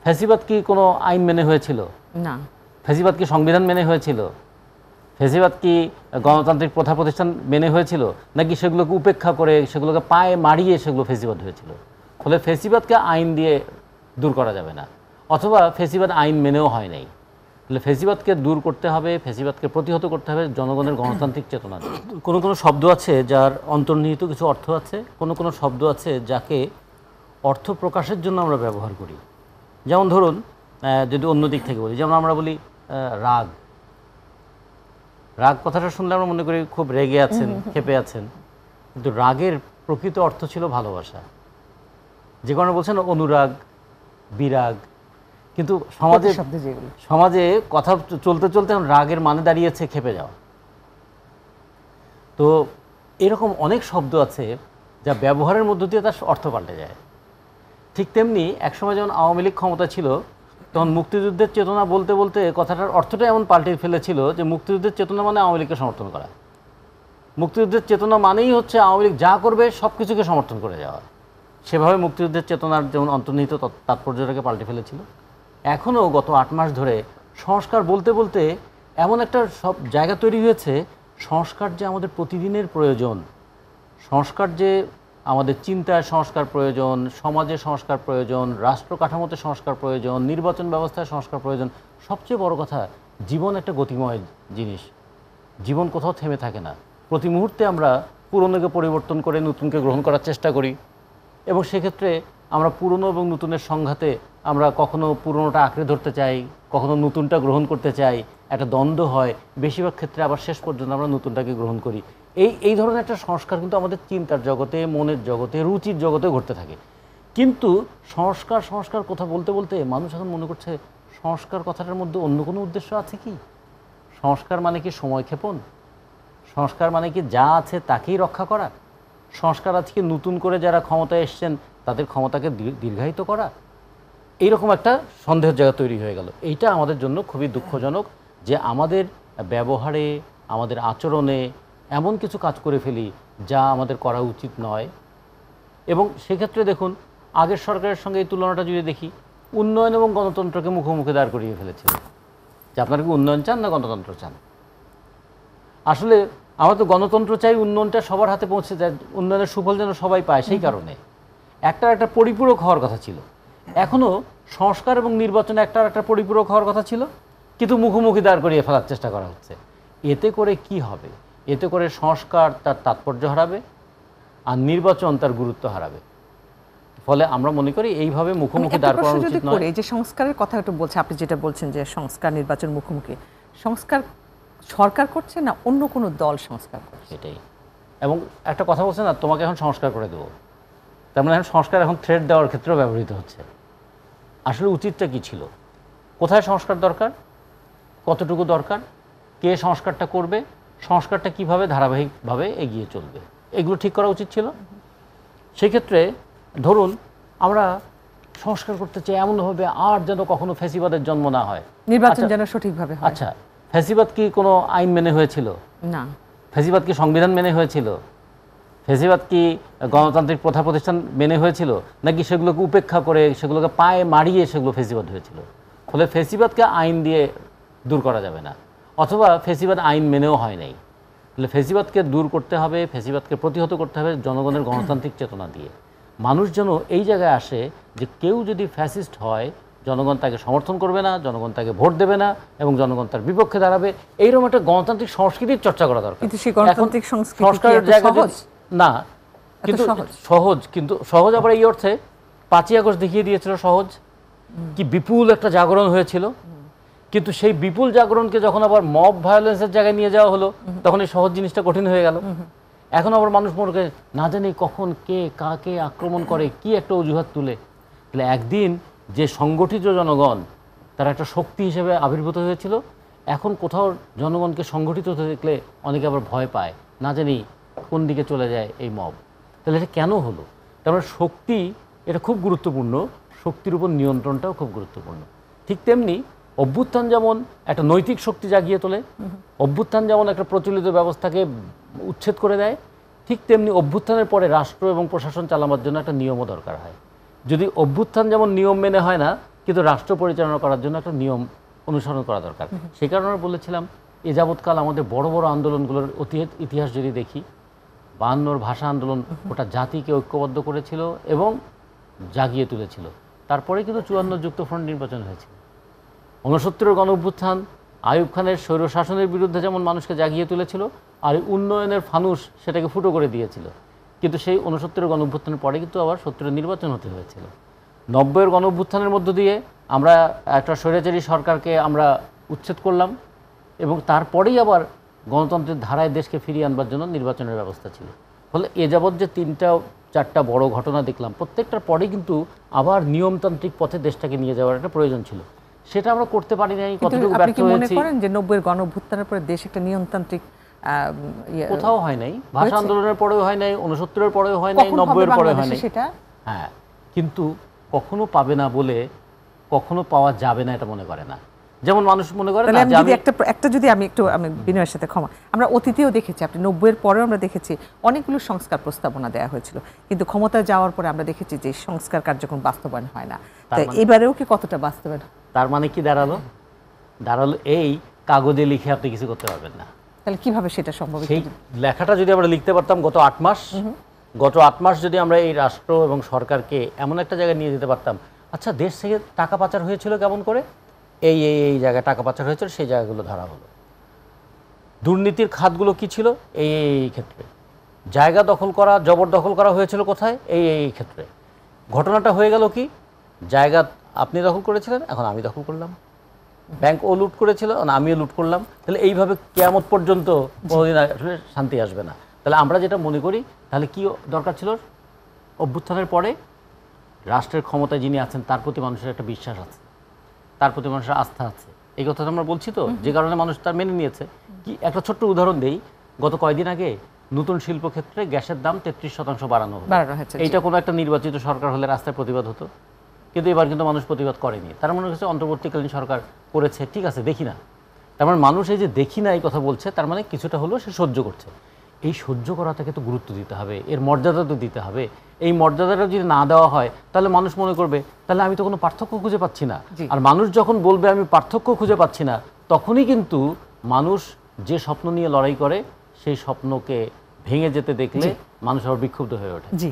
ফ্যাসিবাদ কি কোনো আইন মেনে হয়েছিল? না। ফ্যাসিবাদ কি সংবিধান মেনে হয়েছিল? ফ্যাসিবাদ কি গণতান্ত্রিক প্রথা প্রতিষ্ঠান মেনে হয়েছিল, নাকি সেগুলোকে উপেক্ষা করে সেগুলোকে পায়ে মারিয়ে সেগুলো ফ্যাসিবাদ হয়েছিল? ফলে ফ্যাসিবাদকে আইন দিয়ে দূর করা যাবে না, অথবা ফ্যাসিবাদ আইন মেনেও হয় নাই। তাহলে ফ্যাসিবাদকে দূর করতে হবে, ফ্যাসিবাদকে প্রতিহত করতে হবে জনগণের গণতান্ত্রিক চেতনা দিয়ে। কোনো কোনো শব্দ আছে যার অন্তর্নিহিত কিছু অর্থ আছে, কোনো কোনো শব্দ আছে যাকে অর্থ প্রকাশের জন্য আমরা ব্যবহার করি। যেমন ধরুন, যদি অন্য দিক থেকে বলি, যেমন আমরা বলি রাগ। রাগ কথাটা শুনলে আমরা মনে করি খুব রেগে আছেন, ক্ষেপে আছেন, কিন্তু রাগের প্রকৃত অর্থ ছিল ভালোবাসা। যে কারণে বলছেন অনুরাগ, বিরাগ। কিন্তু সমাজে কথা চলতে চলতে রাগের মানে দাঁড়িয়েছে ক্ষেপে যাওয়া। তো এরকম অনেক শব্দ আছে যা ব্যবহারের মধ্য দিয়ে তার অর্থ পাল্টে যায়। ঠিক তেমনি একসময় যখন আওয়ামী লীগ ক্ষমতা ছিল, তখন মুক্তিযুদ্ধের চেতনা বলতে বলতে কথাটার অর্থটা এমন পাল্টে ফেলেছিল যে মুক্তিযুদ্ধের চেতনা মানে আওয়ামী লীগকে সমর্থন করা। মুক্তিযুদ্ধের চেতনা মানেই হচ্ছে আওয়ামী লীগ যা করবে সব কিছুকে সমর্থন করে যাওয়া। সেভাবে মুক্তিযুদ্ধের চেতনার যেমন অন্তর্নিহিত তাৎপর্যটাকে পাল্টে ফেলেছিল। এখনও গত 8 মাস ধরে সংস্কার বলতে বলতে এমন একটা সব জায়গা তৈরি হয়েছে, সংস্কার যে আমাদের প্রতিদিনের প্রয়োজন, সংস্কার যে আমাদের চিন্তায় সংস্কার প্রয়োজন, সমাজে সংস্কার প্রয়োজন, রাষ্ট্র কাঠামোতে সংস্কার প্রয়োজন, নির্বাচন ব্যবস্থায় সংস্কার প্রয়োজন। সবচেয়ে বড় কথা, জীবন একটা গতিময় জিনিস, জীবন কোথাও থেমে থাকে না। প্রতি মুহূর্তে আমরা পুরনোকে পরিবর্তন করে নতুনকে গ্রহণ করার চেষ্টা করি, এবং সেক্ষেত্রে আমরা পুরনো এবং নতুনের সংঘাতে আমরা কখনো পুরনোটা আঁকড়ে ধরতে চাই, কখনো নতুনটা গ্রহণ করতে চাই, একটা দ্বন্দ্ব হয়। বেশিরভাগ ক্ষেত্রে আবার শেষ পর্যন্ত আমরা নতুনটাকে গ্রহণ করি। এই ধরনের একটা সংস্কার কিন্তু আমাদের চিন্তার জগতে, মনের জগতে, রুচির জগতে ঘটতে থাকে। কিন্তু সংস্কার কথা বলতে বলতে মানুষ এখন মনে করছে সংস্কার কথাটার মধ্যে অন্য কোনো উদ্দেশ্য আছে কি? সংস্কার মানে কি সময় ক্ষেপণ? সংস্কার মানে কি যা আছে তাকেই রক্ষা করা? সংস্কার আজকে নতুন করে যারা ক্ষমতায় এসছেন তাদের ক্ষমতাকে দীর্ঘায়িত করা? এইরকম একটা সন্দেহের জায়গা তৈরি হয়ে গেল। এইটা আমাদের জন্য খুবই দুঃখজনক যে আমাদের ব্যবহারে, আমাদের আচরণে এমন কিছু কাজ করে ফেলি যা আমাদের করা উচিত নয়। এবং সেক্ষেত্রে দেখুন, আগের সরকারের সঙ্গে এই তুলনাটা যদি দেখি, উন্নয়ন এবং গণতন্ত্রকে মুখোমুখি দাঁড় করিয়ে ফেলেছিল যে আপনারা কি উন্নয়ন চান না গণতন্ত্র চান। আসলে আমরা তো গণতন্ত্র চাই, উন্নয়নটা সবার হাতে পৌঁছে যায়, উন্নয়নের সুফল যেন সবাই পায়, সেই কারণে একটা পরিপূরক হওয়ার কথা ছিল। এখনও সংস্কার এবং নির্বাচনে একটা পরিপূরক হওয়ার কথা ছিল, কিন্তু মুখোমুখি দাঁড় করিয়ে ফেলার চেষ্টা করা হচ্ছে। এতে করে কি হবে? এতে করে সংস্কার তার তাৎপর্য হারাবে, আর নির্বাচন তার গুরুত্ব হারাবে। ফলে আমরা মনে করি এইভাবে মুখোমুখি দাঁড় করানো উচিত নয়। এই যে সংস্কারের কথা একটু বলছে, আপনি যেটা বলছেন যে সংস্কার নির্বাচন মুখোমুখি, সংস্কার সরকার করছে না অন্য কোনো দল সংস্কার করছে? সেটাই। এবং একটা কথা বলছে না, তোমাকে এখন সংস্কার করে দেবো, তার মানে এখন সংস্কার এখন থ্রেট দেওয়ার ক্ষেত্রেও ব্যবহৃত হচ্ছে। আসলে উচিতটা কি ছিল? কোথায় সংস্কার দরকার, কতটুকু দরকার, কে সংস্কারটা করবে, সংস্কারটা কিভাবে ধারাবাহিকভাবে এগিয়ে চলবে, এগুলো ঠিক করা উচিত ছিল। সেক্ষেত্রে ধরুন আমরা সংস্কার করতে চাই এমনভাবে আর যেন কখনো ফ্যাসিবাদের জন্ম না হয়, নির্বাচন যেন সঠিকভাবে হয়। আচ্ছা, ফ্যাসিবাদ কি কোনো আইন মেনে হয়েছিল? না। ফ্যাসিবাদ কি সংবিধান মেনে হয়েছিল? ফ্যাসিবাদ কি গণতান্ত্রিক প্রথা প্রতিষ্ঠান মেনে হয়েছিল, নাকি সেগুলোকে উপেক্ষা করে সেগুলোকে পায়ে মারিয়ে সেগুলো ফ্যাসিবাদ হয়েছিল? ফলে ফ্যাসিবাদকে আইন দিয়ে দূর করা যাবে না, অথবা ফ্যাসিবাদ আইন মেনেও হয় নাই। তাহলে ফ্যাসিবাদকে দূর করতে হবে, ফ্যাসিবাদকে প্রতিহত করতে হবে জনগণের গণতান্ত্রিক চেতনা দিয়ে। মানুষ যেন এই জায়গায় আসে যে কেউ যদি ফ্যাসিস্ট হয়, জনগণ তাকে সমর্থন করবে না, জনগণ তাকে ভোট দেবে না, এবং জনগণ তার বিপক্ষে দাঁড়াবে। এইরকম একটা গণতান্ত্রিক সংস্কৃতির চর্চা করা দরকার। কিন্তু সেই গণতান্ত্রিক সংস্কারের জায়গা না, কিন্তু সহজ, কিন্তু সহজ আবার এই অর্থে 5ই আগস্ট দেখিয়ে দিয়েছিল সহজ, কি বিপুল একটা জাগরণ হয়েছিল। কিন্তু সেই বিপুল জাগরণকে যখন আবার মব ভায়োলেন্সের জায়গায় নিয়ে যাওয়া হলো, তখন এই সহজ জিনিসটা কঠিন হয়ে গেল। এখন আবার মানুষ মনে করে না জানি কখন কে কাকে আক্রমণ করে, কি একটা অজুহাত তুলে। তাহলে একদিন যে সংগঠিত জনগণ তারা একটা শক্তি হিসেবে আবির্ভূত হয়েছিল, এখন কোথাও জনগণকে সংগঠিত হতে দেখলে অনেকে আবার ভয় পায়, না জানি কোন দিকে চলে যায় এই মব। তাহলে এটা কেন হলো? তারপরে শক্তি এটা খুব গুরুত্বপূর্ণ, শক্তির উপর নিয়ন্ত্রণটাও খুব গুরুত্বপূর্ণ। ঠিক তেমনি অভ্যুত্থান যেমন একটা নৈতিক শক্তি জাগিয়ে তোলে, অভ্যুত্থান যেমন একটা প্রচলিত ব্যবস্থাকে উচ্ছেদ করে দেয়, ঠিক তেমনি অভ্যুত্থানের পরে রাষ্ট্র এবং প্রশাসন চালানোর জন্য একটা নিয়মও দরকার হয়। যদি অভ্যুত্থান যেমন নিয়ম মেনে হয় না, কিন্তু রাষ্ট্র পরিচালনা করার জন্য একটা নিয়ম অনুসরণ করা দরকার। সেই কারণে আমরা বলেছিলাম এ যাবৎকাল আমাদের বড় বড় আন্দোলনগুলোর ইতিহাস যদি দেখি, 52 ভাষা আন্দোলন ওটা জাতিকে ঐক্যবদ্ধ করেছিল এবং জাগিয়ে তুলেছিল। তারপরে কিন্তু 54 যুক্তফ্রন্ট নির্বাচন হয়েছিল। 69 গণ অভ্যুত্থান আইয়ুব খানের স্বৈরশাসনের বিরুদ্ধে যেমন মানুষকে জাগিয়ে তুলেছিল, আর উন্নয়নের ফানুস সেটাকে ফুটো করে দিয়েছিল। কিন্তু সেই 69 গণ অভ্যুত্থানের পরে কিন্তু আবার 70 নির্বাচন হতে হয়েছিল। 90 গণ অভ্যুত্থানের মধ্য দিয়ে আমরা একটা স্বৈরাচারী সরকারকে আমরা উচ্ছেদ করলাম এবং তারপরেই আবার গণতন্ত্রের ধারায় দেশকে ফিরিয়ে আনবার জন্য নির্বাচনের ব্যবস্থা ছিল। ফলে এ যাবৎ যে 3-4টা বড় ঘটনা দেখলাম, প্রত্যেকটার পরেই কিন্তু আবার নিয়মতান্ত্রিক পথে দেশটাকে নিয়ে যাওয়ার একটা প্রয়োজন ছিল। সেটা আমরা করতে পারি নাই, কতটুকু আপনি ব্যর্থ কি মনে হয়েছি। করেন যে 90 গণ অভ্যুত্থানের পরে দেশ একটা নিয়মতান্ত্রিক কোথাও হয় নাই, ভাষা আন্দোলনের পরেও হয় নাই, 69-এর পরেও হয় নাই, 90-এর পরে হয় নাই। সেটা হ্যাঁ, কিন্তু কখনো পাবে না বলে কখনো পাওয়া যাবে না এটা মনে করে না। যেমন মানুষ মনে করে তাহলে না আমি যে যদি একটা যদি আমি বিনয়ের সাথে ক্ষমা, আমরা অতীতেও দেখেছি, আপনি 90-এর পরেও আমরা দেখেছি অনেকগুলো সংস্কার প্রস্তাবনা দেওয়া হয়েছিল, কিন্তু ক্ষমতায় যাওয়ার পরে আমরা দেখেছি যে সংস্কার কার্যক্রম বাস্তবায়ন হয় না। তো এবারেও কি কতটা বাস্তবায়ন? তার মানে কি দাঁড়ালো এই কাগজে লিখে আপনি কিছু করতে পারবেন না। তাহলে কিভাবে সেটা সম্ভব? সেই লেখাটা যদি আমরা লিখতে পারতাম গত 8 মাস যদি আমরা এই রাষ্ট্র এবং সরকারকে এমন একটা জায়গায় নিয়ে যেতে পারতাম, আচ্ছা দেশ থেকে টাকা পাচার হয়েছিল কেমন করে, এই এই এই জায়গায় টাকা পাচার হয়েছিল, সেই জায়গাগুলো ধরা হলো। দুর্নীতির খাতগুলো কি ছিল, এই এই ক্ষেত্রে। জায়গা দখল করা, জবরদখল করা হয়েছিল কোথায়, এই এই ক্ষেত্রে। ঘটনাটা হয়ে গেল কি, জায়গা আপনি দখল করেছিলেন, এখন আমি দখল করলাম। ব্যাংক ও লুট করেছিল, আমিও লুট করলাম। তাহলে এইভাবে কিয়ামত পর্যন্ত কোনোদিন আসলে শান্তি আসবে না। তাহলে আমরা যেটা মনে করি, তাহলে কি দরকার ছিল, অভ্যুত্থানের পরে রাষ্ট্রের ক্ষমতায় যিনি আছেন তার প্রতি মানুষের একটা বিশ্বাস আছে, তার প্রতি মানুষের আস্থা আছে। এই কথাটা আমরা বলছি তো, যে কারণে মানুষ তার মেনে নিয়েছে। কি একটা ছোট্ট উদাহরণ দেই, গত কয়েকদিন আগে নতুন শিল্পক্ষেত্রে গ্যাসের দাম 33% বাড়ানো হয়েছে। এইটা কোনো একটা নির্বাচিত সরকার হলে রাস্তায় প্রতিবাদ হতো, কিন্তু এবার কিন্তু মানুষ প্রতিবাদ করেনি। তার মনে হচ্ছে অন্তর্বর্তীকালীন সরকার করেছে, ঠিক আছে দেখি না। তার মানে মানুষ এই যে দেখি না এই কথা বলছে, তার মানে কিছুটা হলেও সে সহ্য করছে। এই সহ্য করাটাকে তো গুরুত্ব দিতে হবে, এর মর্যাদা তো দিতে হবে। এই মর্যাদাটা যদি না দেওয়া হয়, তাহলে মানুষ মনে করবে তাহলে আমি তো কোনো পার্থক্য খুঁজে পাচ্ছি না। আর মানুষ যখন বলবে আমি পার্থক্য খুঁজে পাচ্ছি না, তখনই কিন্তু মানুষ যে স্বপ্ন নিয়ে লড়াই করে সেই স্বপ্নকে ভেঙে যেতে দেখলে মানুষ আবার বিক্ষুব্ধ হয়ে ওঠে। জি।